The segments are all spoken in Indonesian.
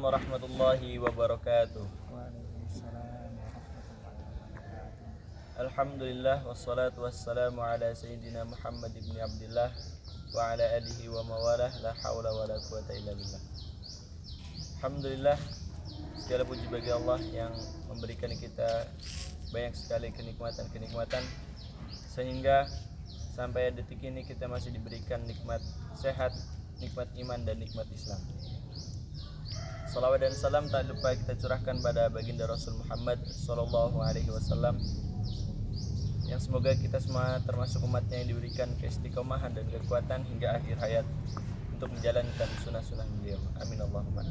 warahmatullahi wabarakatuh. Waalaikumsalam warahmatullahi wabarakatuh. Alhamdulillah wassalatu wassalamu ala sayyidina Muhammad ibn Abdullah wa ala alihi wa mawalah, la hawla wa la quwata illa billah. Alhamdulillah, segala puji bagi Allah yang memberikan kita banyak sekali kenikmatan-kenikmatan sehingga sampai detik ini kita masih diberikan nikmat sehat, nikmat iman dan nikmat Islam. Salawat dan salam tak lupa kita curahkan pada baginda Rasul Muhammad sallallahu alaihi wasallam, yang semoga kita semua termasuk umatnya yang diberikan keistiqomahan dan kekuatan hingga akhir hayat untuk menjalankan sunnah-sunnah beliau. Amin Allahumma.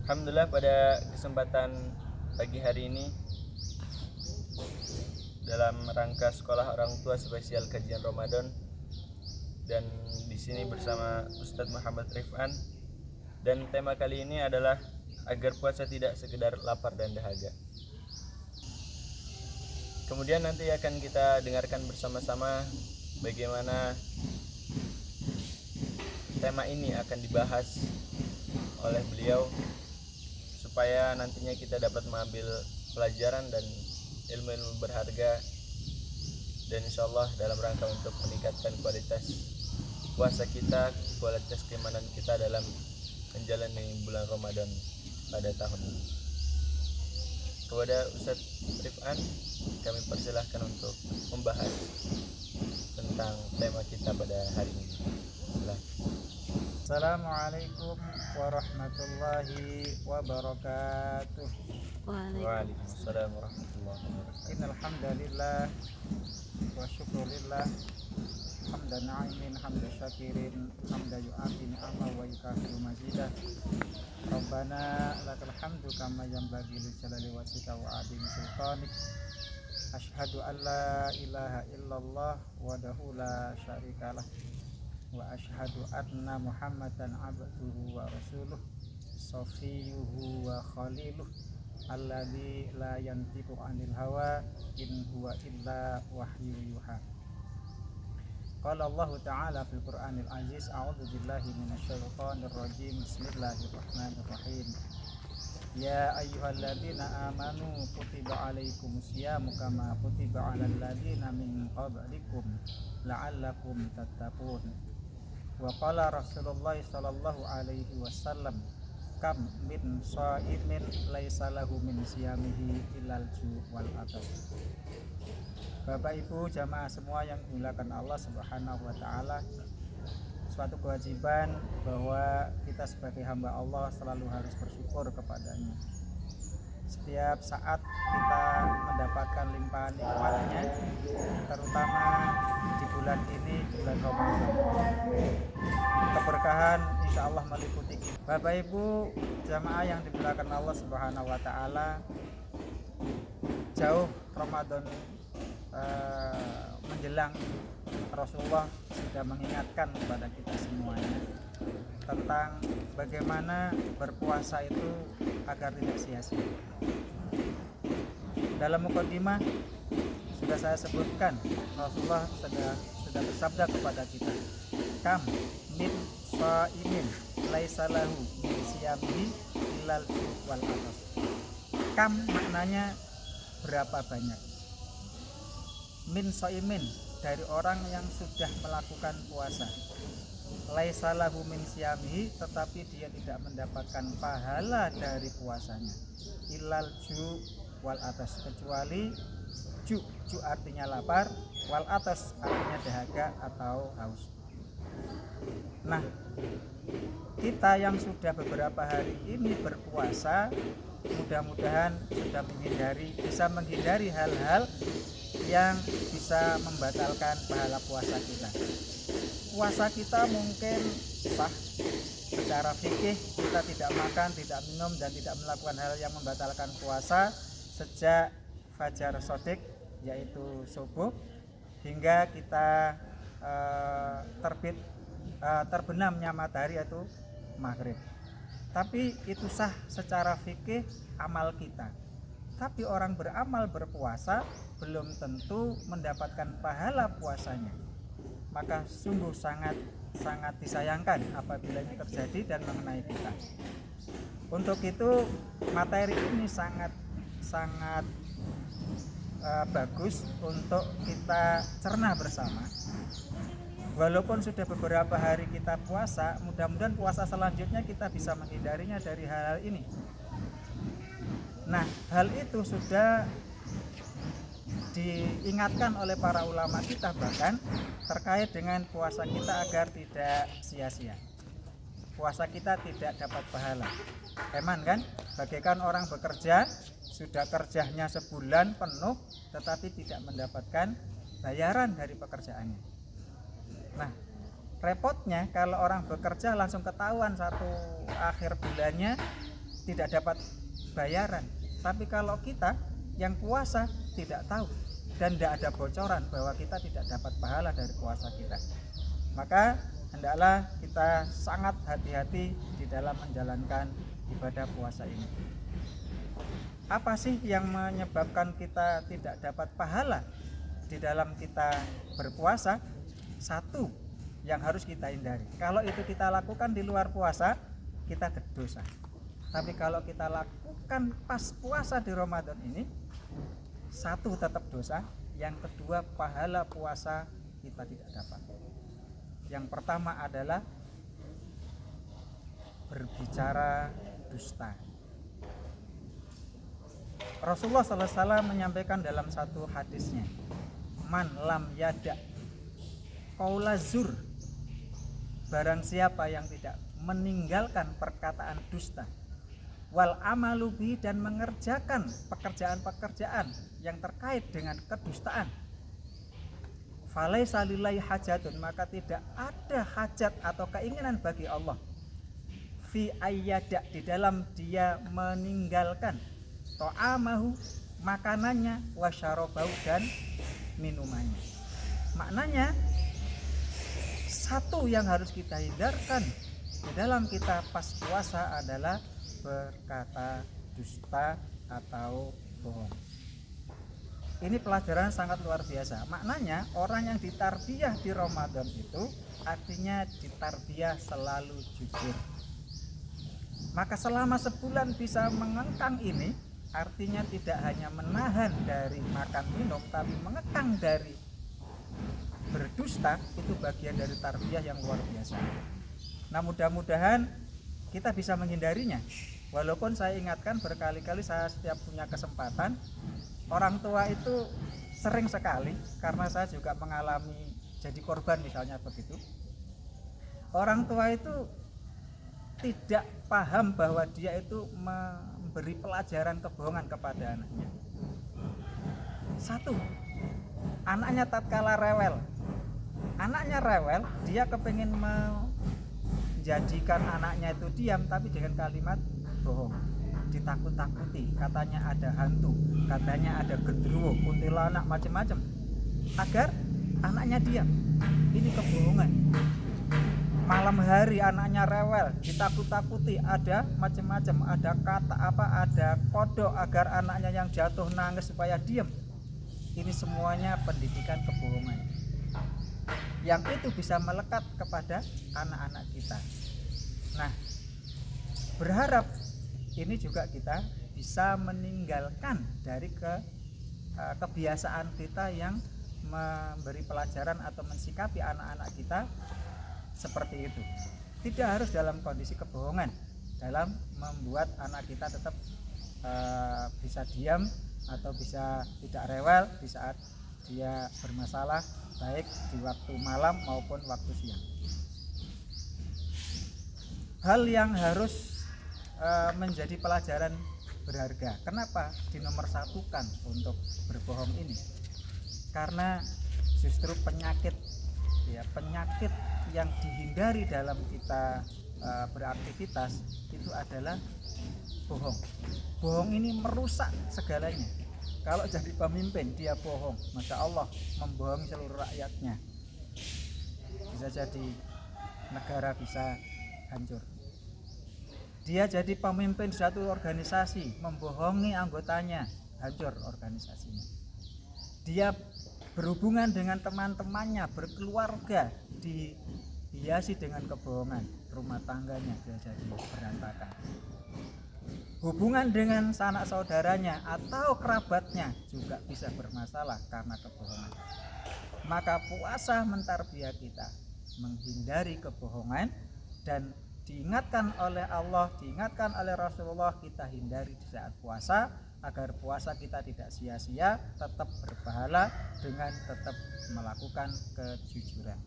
Alhamdulillah, pada kesempatan pagi hari ini dalam rangka sekolah orang tua spesial kajian Ramadan, dan di sini bersama Ustadz Muhammad Rifan, dan tema kali ini adalah agar puasa tidak sekedar lapar dan dahaga. Kemudian nanti akan kita dengarkan bersama-sama bagaimana tema ini akan dibahas oleh beliau supaya nantinya kita dapat mengambil pelajaran dan ilmu-ilmu berharga, dan insyaallah dalam rangka untuk meningkatkan kualitas puasa kita, kualitas keimanan kita dalam menjalani bulan Ramadan pada tahun ini. Kepada Ustadz Rifan kami persilahkan untuk membahas tentang tema kita pada hari ini. Assalamualaikum warahmatullahi wabarakatuh. Waalaikumsalam warahmatullahi wabarakatuh. Innal hamdalillah wa syukurillah hamdan na'imin hamdan syakirin hamdan yu'afi ni'ama wa yukafiru mazidah. Rabbana lakal hamdu kama yanbaghi li jalali wajhika wa 'azimi sultanik. Asyhadu an la ilaha illallah wahdahu la syarikalah wa asyhadu anna Muhammadan abduhu wa rasuluh safiyuhu wa khaliluh alladzi la yantiqu 'anil hawa in huwa illa wahyu yuha. Qala Allah Ta'ala fil Qur'anil Aziz, a'udzu billahi minasyaitonir rajim. Bismillahirrahmanirrahim. Ya ayyuhalladzina amanu kutiba 'alaikumus syamu kama kutiba 'alal ladzina min qablikum la'allakum tattaqun. Wa qala Rasulullah sallallahu alaihi wasallam, kam min sha'imin laisa lahu min siyamihi illal ju' wal atas. Bapak Ibu jamaah semua yang dimuliakan Allah Subhanahu wa taala, suatu kewajiban bahwa kita sebagai hamba Allah selalu harus bersyukur kepadanya. Setiap saat kita mendapatkan limpahan nikmatnya, terutama di bulan ini, bulan Ramadan. Keberkahan insya Allah meliputi kita. Bapak Ibu jamaah yang dimuliakan Allah Subhanahu wa taala, jauh Ramadan menjelang, Rasulullah sudah mengingatkan kepada kita semuanya tentang bagaimana berpuasa itu agar tidak sia-sia. Dalam mukaddimah sudah saya sebutkan, Rasulullah sudah bersabda kepada kita, kam min shaimin laisa lahu min siyamihi illal wal atas. Kam maknanya berapa banyak. Min shaimin dari orang yang sudah melakukan puasa. Laisa lahu min siyamihi, tetapi dia tidak mendapatkan pahala dari puasanya. Illal ju' wal atas, kecuali ju' artinya lapar, wal atas artinya dahaga atau haus. Nah, kita yang sudah beberapa hari ini berpuasa, mudah-mudahan sudah bisa menghindari hal-hal yang bisa membatalkan pahala puasa kita. Puasa kita mungkin sah secara fikih, kita tidak makan, tidak minum, dan tidak melakukan hal yang membatalkan puasa sejak fajar shadiq, yaitu subuh, hingga kita terbenamnya matahari, yaitu maghrib. Tapi itu sah secara fikih amal kita. Tapi orang beramal berpuasa belum tentu mendapatkan pahala puasanya. Maka sungguh sangat sangat disayangkan apabila itu terjadi dan mengenai kita. Untuk itu materi ini sangat bagus untuk kita cerna bersama. Walaupun sudah beberapa hari kita puasa, mudah-mudahan puasa selanjutnya kita bisa menghindarinya dari hal-hal ini. Nah, hal itu sudah diingatkan oleh para ulama kita bahkan terkait dengan puasa kita agar tidak sia-sia. Puasa kita tidak dapat pahala. Eman kan? Bagaikan orang bekerja, sudah kerjanya sebulan penuh tetapi tidak mendapatkan bayaran dari pekerjaannya. Nah, repotnya kalau orang bekerja langsung ketahuan satu akhir bulannya tidak dapat bayaran. Tapi kalau kita yang puasa tidak tahu dan tidak ada bocoran bahwa kita tidak dapat pahala dari puasa kita. Maka hendaklah kita sangat hati-hati di dalam menjalankan ibadah puasa ini. Apa sih yang menyebabkan kita tidak dapat pahala di dalam kita berpuasa? Satu yang harus kita hindari. Kalau itu kita lakukan di luar puasa, kita berdosa. Tapi kalau kita lakukan pas puasa di Ramadan ini, satu tetap dosa, yang kedua pahala puasa kita tidak dapat. Yang pertama adalah berbicara dusta. Rasulullah SAW menyampaikan dalam satu hadisnya, man lam yada qaula zur, barang siapa yang tidak meninggalkan perkataan dusta, wal amalu bi, dan mengerjakan pekerjaan-pekerjaan yang terkait dengan kedustaan, falaisa lillahi hajatun, maka tidak ada hajat atau keinginan bagi Allah fi ayyada, di dalam dia meninggalkan ta'amahu, makanannya, wa syarabahu, dan minumannya. Maknanya satu yang harus kita hindarkan di dalam kita pas puasa adalah berkata dusta atau bohong. Ini pelajaran sangat luar biasa. Maknanya orang yang ditarbiyah di Ramadan itu artinya ditarbiyah selalu jujur. Maka selama sebulan bisa mengengkang ini, artinya tidak hanya menahan dari makan minum, tapi mengekang dari berdusta, itu bagian dari tarbiyah yang luar biasa. Nah, mudah-mudahan kita bisa menghindarinya. Walaupun saya ingatkan berkali-kali, saya setiap punya kesempatan, orang tua itu sering sekali, karena saya juga mengalami jadi korban misalnya begitu. Orang tua itu tidak paham bahwa dia itu memberi pelajaran kebohongan kepada anaknya. Satu, anaknya tatkala rewel, dia kepingin menjadikan anaknya itu diam, tapi dengan kalimat bohong, ditakut-takuti, katanya ada hantu, katanya ada gendruwo, kuntilanak, macam-macam, agar anaknya diam. Ini kebohongan. Malam hari anaknya rewel, ditakut-takuti, ada macam-macam, ada kata ada kodok agar anaknya yang jatuh nangis supaya diam. Ini semuanya pendidikan kebohongan yang itu bisa melekat kepada anak-anak kita. Nah, berharap ini juga kita bisa meninggalkan dari kebiasaan kita yang memberi pelajaran atau mensikapi anak-anak kita seperti itu. Tidak harus dalam kondisi kebohongan, dalam membuat anak kita tetap bisa diam atau bisa tidak rewel di saat dia bermasalah, baik di waktu malam maupun waktu siang. Hal yang harus menjadi pelajaran berharga. Kenapa dinomorsatukan untuk berbohong ini? Karena justru penyakit yang dihindari dalam kita beraktivitas itu adalah bohong. Bohong ini merusak segalanya. Kalau jadi pemimpin dia bohong, Masya Allah, membohongi seluruh rakyatnya, bisa jadi negara bisa hancur. Dia jadi pemimpin suatu organisasi, membohongi anggotanya, hancur organisasinya. Dia berhubungan dengan teman-temannya, berkeluarga di hiasi dengan kebohongan, rumah tangganya bisa jadi berantakan. Hubungan dengan sanak saudaranya atau kerabatnya juga bisa bermasalah karena kebohongan. Maka puasa mentarbiah kita menghindari kebohongan, dan diingatkan oleh Allah, diingatkan oleh Rasulullah, kita hindari di saat puasa agar puasa kita tidak sia-sia, tetap berpahala dengan tetap melakukan kejujuran.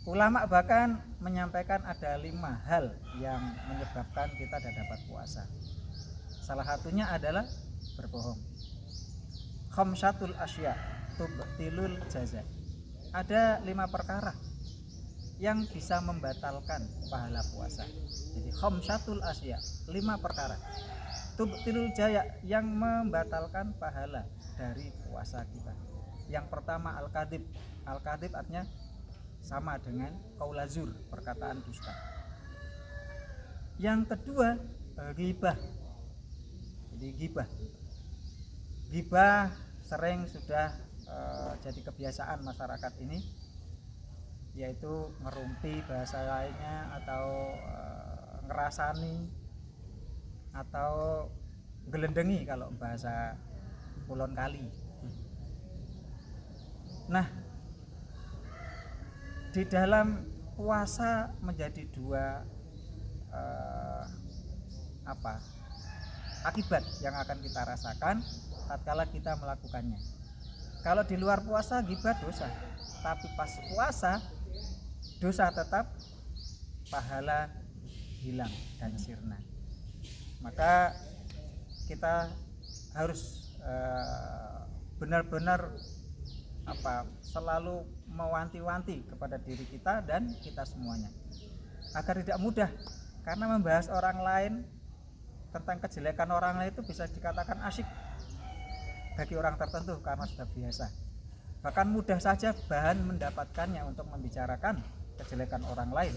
Ulama bahkan menyampaikan ada 5 hal yang menyebabkan kita tidak dapat puasa. Salah satunya adalah berbohong. Khamsatul asya tubtilul jaza. Ada 5 perkara yang bisa membatalkan pahala puasa. Jadi khamsatul asya, 5 perkara tubtilul jaya, yang membatalkan pahala dari puasa kita. Yang pertama al-kadhib. Al-kadhib artinya sama dengan qaulazur, perkataan dusta. Yang kedua ghibah. Jadi ghibah sering sudah jadi kebiasaan masyarakat ini, yaitu ngerumpi bahasa lainnya, atau ngerasani, atau gelendengi kalau bahasa Kulon Kali. Nah, di dalam puasa menjadi 2 akibat yang akan kita rasakan tatkala kita melakukannya. Kalau di luar puasa ghibah dosa, tapi pas puasa dosa tetap, pahala hilang dan sirna. Maka kita harus benar-benar selalu mewanti-wanti kepada diri kita dan kita semuanya agar tidak mudah, karena membahas orang lain, tentang kejelekan orang lain itu bisa dikatakan asyik bagi orang tertentu karena sudah biasa. Bahkan mudah saja bahan mendapatkannya untuk membicarakan kejelekan orang lain.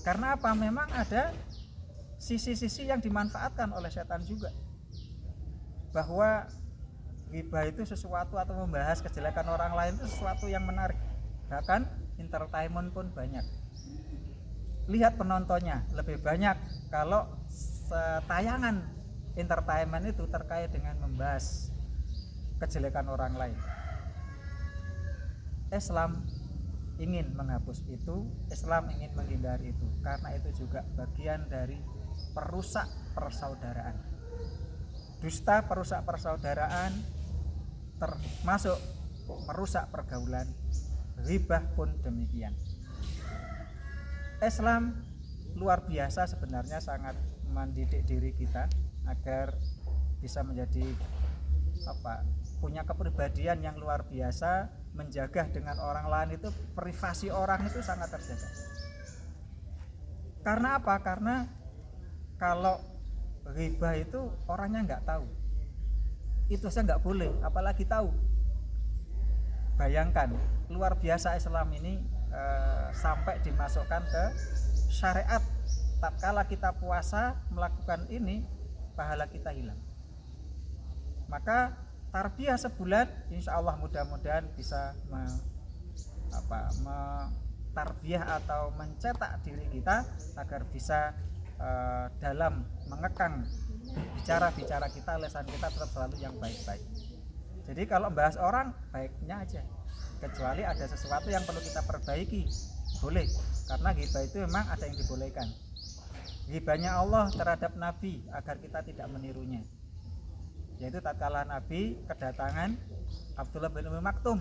Karena apa? Memang ada sisi-sisi yang dimanfaatkan oleh setan juga, bahwa ghibah itu sesuatu, atau membahas kejelekan orang lain itu sesuatu yang menarik. Bahkan entertainment pun banyak. Lihat penontonnya lebih banyak kalau tayangan entertainment itu terkait dengan membahas kejelekan orang lain. Islam ingin menghapus itu, Islam ingin menghindari itu, karena itu juga bagian dari perusak persaudaraan. Dusta perusak persaudaraan, termasuk merusak pergaulan. Ghibah pun demikian. Islam luar biasa sebenarnya, sangat mendidik diri kita agar bisa menjadi punya kepribadian yang luar biasa, menjaga dengan orang lain itu, privasi orang itu sangat terjaga. Karena apa? Karena kalau ghibah itu orangnya nggak tahu, itu saya nggak boleh, apalagi tahu. Bayangkan, luar biasa Islam ini sampai dimasukkan ke syariat. Tatkala kita puasa melakukan ini, pahala kita hilang. Maka tarbiyah sebulan, insya Allah mudah-mudahan bisa tarbiyah atau mencetak diri kita agar bisa dalam mengekang bicara-bicara kita, lisan kita tetap selalu yang baik-baik. Jadi kalau membahas orang, baiknya aja, kecuali ada sesuatu yang perlu kita perbaiki, boleh, karena ghibah itu memang ada yang dibolehkan. Ghibahnya Allah terhadap Nabi agar kita tidak menirunya, yaitu tatkala Nabi kedatangan Abdullah bin Umi Maktum,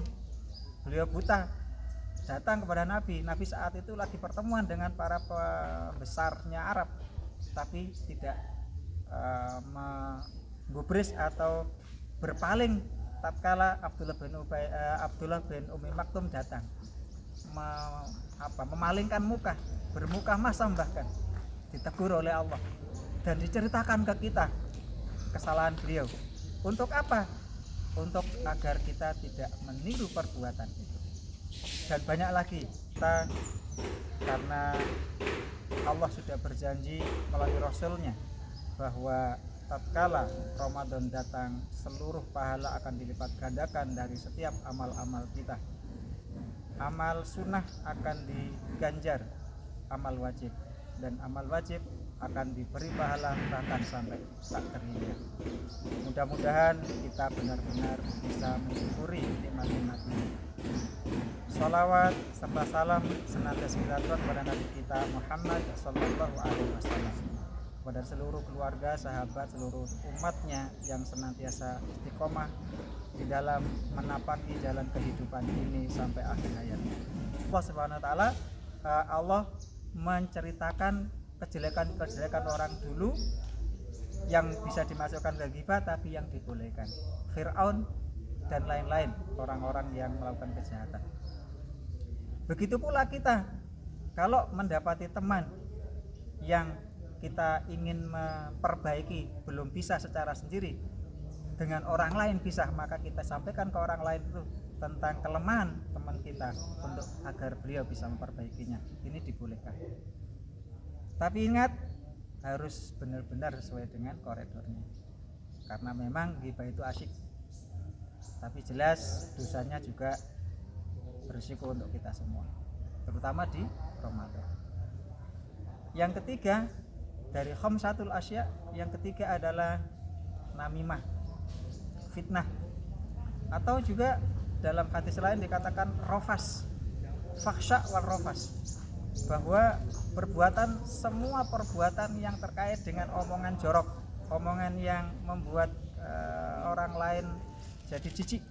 beliau buta, datang kepada Nabi. Nabi saat itu lagi pertemuan dengan para pembesarnya Arab, tapi tidak menggubris atau berpaling tatkala Abdullah bin Umi Maktum datang, memalingkan muka, bermuka masam, bahkan ditegur oleh Allah dan diceritakan ke kita kesalahan beliau. Untuk apa? Untuk agar kita tidak meniru perbuatan itu. Dan banyak lagi kita, karena Allah sudah berjanji melalui Rasulnya bahwa tatkala Ramadan datang, seluruh pahala akan dilipat gandakan dari setiap amal-amal kita. amal sunnah akan diganjar amal wajib, dan amal wajib akan diberi pahala bahkan sampai tak terhingga. Mudah-mudahan kita benar-benar bisa mensyukuri nikmat-nikmat ini. Sholawat serta salam senantiasa kita aturkan kepada Nabi kita Muhammad Sallallahu Alaihi Wasallam, kepada seluruh keluarga, sahabat, seluruh umatnya yang senantiasa istiqomah di dalam menapaki jalan kehidupan ini sampai akhir hayatnya. Allah Subhanahu Wa Taala, Allah menceritakan kejelekan-kejelekan orang dulu yang bisa dimasukkan ke ghibah tapi yang dibolehkan, Fir'aun dan lain-lain, orang-orang yang melakukan kejahatan. Begitu pula kita, kalau mendapati teman yang kita ingin memperbaiki belum bisa secara sendiri, dengan orang lain bisa, maka kita sampaikan ke orang lain itu tentang kelemahan teman kita untuk agar beliau bisa memperbaikinya. Ini dibolehkan. Tapi ingat, harus benar-benar sesuai dengan koridornya. Karena memang ghibah itu asyik, tapi jelas dosanya juga berisiko untuk kita semua, terutama di Ramadan. Yang ketiga dari khamsatul asya, yang ketiga adalah namimah, fitnah, atau juga dalam hadis lain dikatakan rofas, fakhsha wal rofas, bahwa semua perbuatan yang terkait dengan omongan jorok, omongan yang membuat orang lain jadi jijik,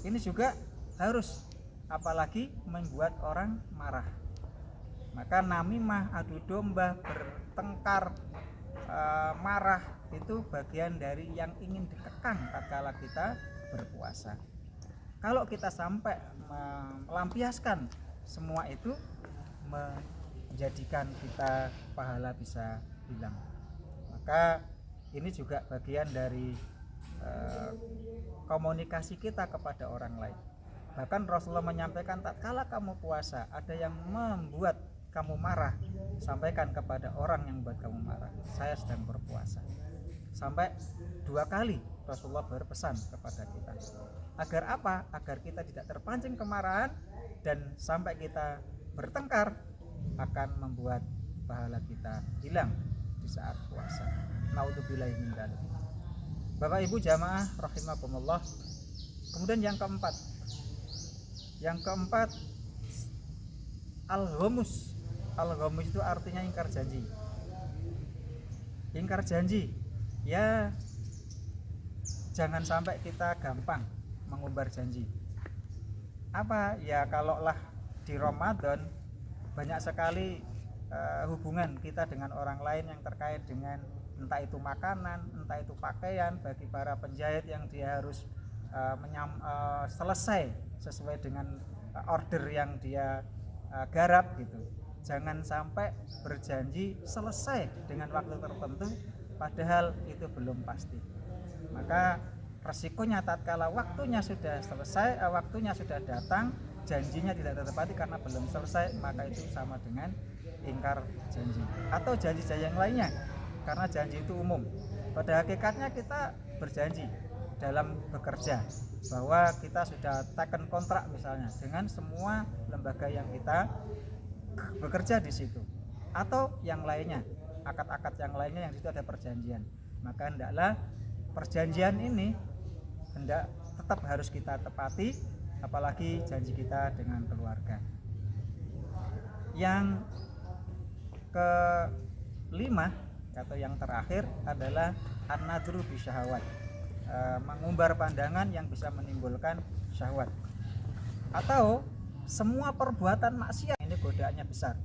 ini juga harus, apalagi membuat orang marah. Maka namimah, adu domba, bertengkar, marah itu bagian dari yang ingin dikekang tatkala kita berpuasa. Kalau kita sampai melampiaskan semua itu, menjadikan kita pahala bisa hilang. Maka ini juga bagian dari komunikasi kita kepada orang lain. Bahkan Rasulullah menyampaikan, tatkala kamu puasa ada yang membuat kamu marah, sampaikan kepada orang yang membuat kamu marah, saya sedang berpuasa. Sampai 2 kali Rasulullah berpesan kepada kita. Agar apa? Agar kita tidak terpancing kemarahan dan sampai kita bertengkar akan membuat pahala kita hilang di saat puasa. Naudzubillahi min dzalik. Bapak Ibu jamaah rahimakumullah. Kemudian yang keempat al-ghamus. Al-ghamus itu artinya ingkar janji. Ingkar janji, ya jangan sampai kita gampang mengumbar janji. Apa ya, kalaulah di Ramadan banyak sekali hubungan kita dengan orang lain yang terkait dengan entah itu makanan, entah itu pakaian, bagi para penjahit yang dia harus selesai sesuai dengan order yang dia garap gitu. Jangan sampai berjanji selesai dengan waktu tertentu padahal itu belum pasti. Maka resikonya tatkala waktunya sudah selesai, waktunya sudah datang, janjinya tidak tertepati karena belum selesai, maka itu sama dengan ingkar janji. Atau janji-janji yang lainnya, karena janji itu umum. Pada hakikatnya kita berjanji dalam bekerja bahwa kita sudah taken kontrak misalnya dengan semua lembaga yang kita bekerja di situ, atau yang lainnya, akad-akad yang lainnya yang di situ ada perjanjian. Maka hendaklah perjanjian ini tetap harus kita tepati, apalagi janji kita dengan keluarga. Yang kelima atau yang terakhir adalah an-nadru bisyahawat, mengumbar pandangan yang bisa menimbulkan syahwat, atau semua perbuatan maksiat. Ini godaannya besar.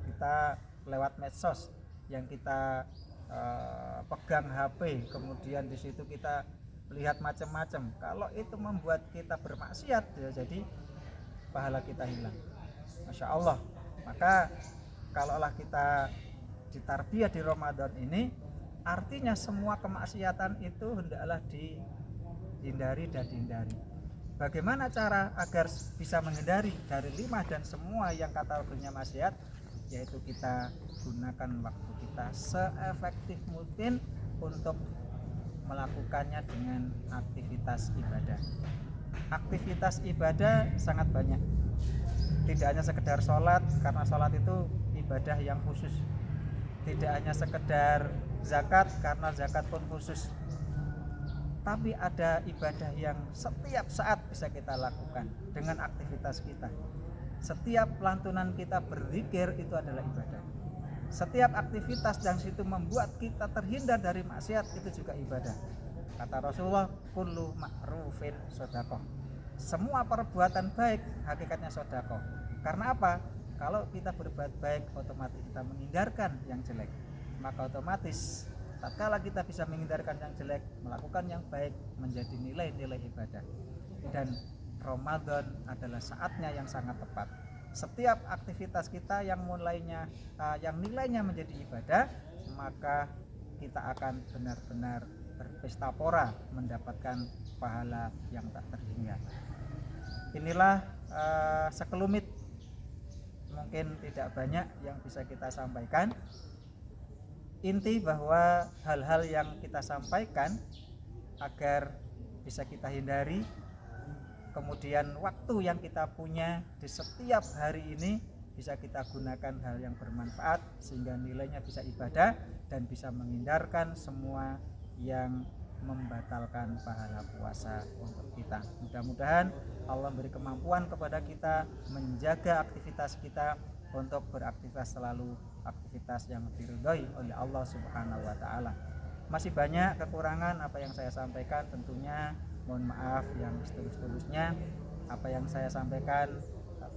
Kita lewat medsos yang kita pegang HP, kemudian di situ kita lihat macam-macam. Kalau itu membuat kita bermaksiat, ya jadi pahala kita hilang. Masya Allah. Maka kalaulah kita ditarbiyah di Ramadan ini, artinya semua kemaksiatan itu hendaklah dihindari dan dihindari. Bagaimana cara agar bisa menghindari dari 5 dan semua yang kategorinya maksiat? Yaitu kita gunakan waktu kita seefektif mungkin untuk melakukannya dengan aktivitas ibadah. Aktivitas ibadah sangat banyak. Tidak hanya sekedar sholat, karena sholat itu ibadah yang khusus. Tidak hanya sekedar zakat, karena zakat pun khusus. Tapi ada ibadah yang setiap saat bisa kita lakukan dengan aktivitas kita. Setiap lantunan kita berzikir itu adalah ibadah. Setiap aktivitas yang situ membuat kita terhindar dari maksiat itu juga ibadah. Kata Rasulullah, kullu ma'rufin shadaqah. Semua perbuatan baik hakikatnya sedekah. Karena apa? Kalau kita berbuat baik, otomatis kita menghindarkan yang jelek. Maka otomatis tatkala kita bisa menghindarkan yang jelek, melakukan yang baik menjadi nilai-nilai ibadah. Dan Ramadan adalah saatnya yang sangat tepat. Setiap aktivitas kita yang mulainya yang nilainya menjadi ibadah, maka kita akan benar-benar berpesta pora mendapatkan pahala yang tak terhingga. Inilah sekelumit, mungkin tidak banyak yang bisa kita sampaikan. Inti bahwa hal-hal yang kita sampaikan agar bisa kita hindari, kemudian waktu yang kita punya di setiap hari ini bisa kita gunakan hal yang bermanfaat sehingga nilainya bisa ibadah dan bisa menghindarkan semua yang membatalkan pahala puasa untuk kita. Mudah-mudahan Allah beri kemampuan kepada kita menjaga aktivitas kita untuk beraktivitas selalu aktivitas yang diridhoi oleh Allah Subhanahu wa taala. Masih banyak kekurangan apa yang saya sampaikan, tentunya mohon maaf yang setulus-tulusnya. Apa yang saya sampaikan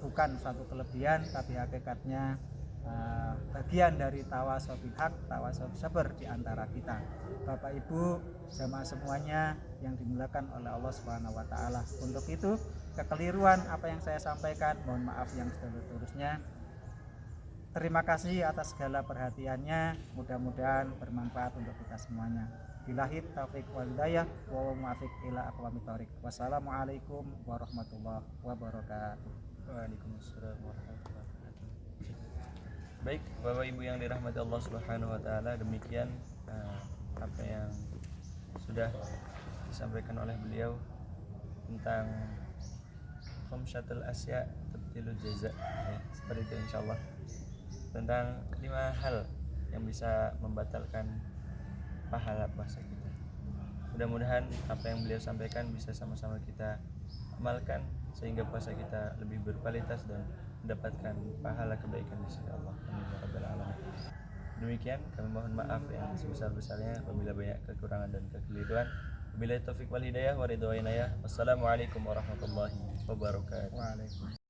bukan suatu kelebihan, tapi hakikatnya bagian dari tawasobil haq, tawasobil sabar di antara kita. Bapak Ibu jamaah semuanya yang dimuliakan oleh Allah Subhanahu wa taala. Untuk itu, kekeliruan apa yang saya sampaikan mohon maaf yang setulus-tulusnya. Terima kasih atas segala perhatiannya. Mudah-mudahan bermanfaat untuk kita semuanya. Billahi taufiq wal hidayah wa muwaffiq ila aqwamit thoriq. Wassalamualaikum warahmatullahi wabarakatuh. Waalaikumsalam warahmatullahi wabarakatuh. Baik, Bapak Ibu yang dirahmati Allah Subhanahu wa taala, demikian apa yang sudah disampaikan oleh beliau tentang khamsatul asya tabtilul jaza, ya, seperti itu insyaallah, tentang 5 hal yang bisa membatalkan pahala puasa kita. Mudah-mudahan apa yang beliau sampaikan bisa sama-sama kita amalkan sehingga puasa kita lebih berkualitas dan mendapatkan pahala kebaikan di sisi Allah. Amin ya rabbal alamin. Demikian, kami mohon maaf yang sebesar-besarnya apabila banyak kekurangan dan kekeliruan. Wabillahi taufik wal hidayah wa ridha wa inayah. Wassalamualaikum warahmatullahi wabarakatuh. Waalaikumsalam.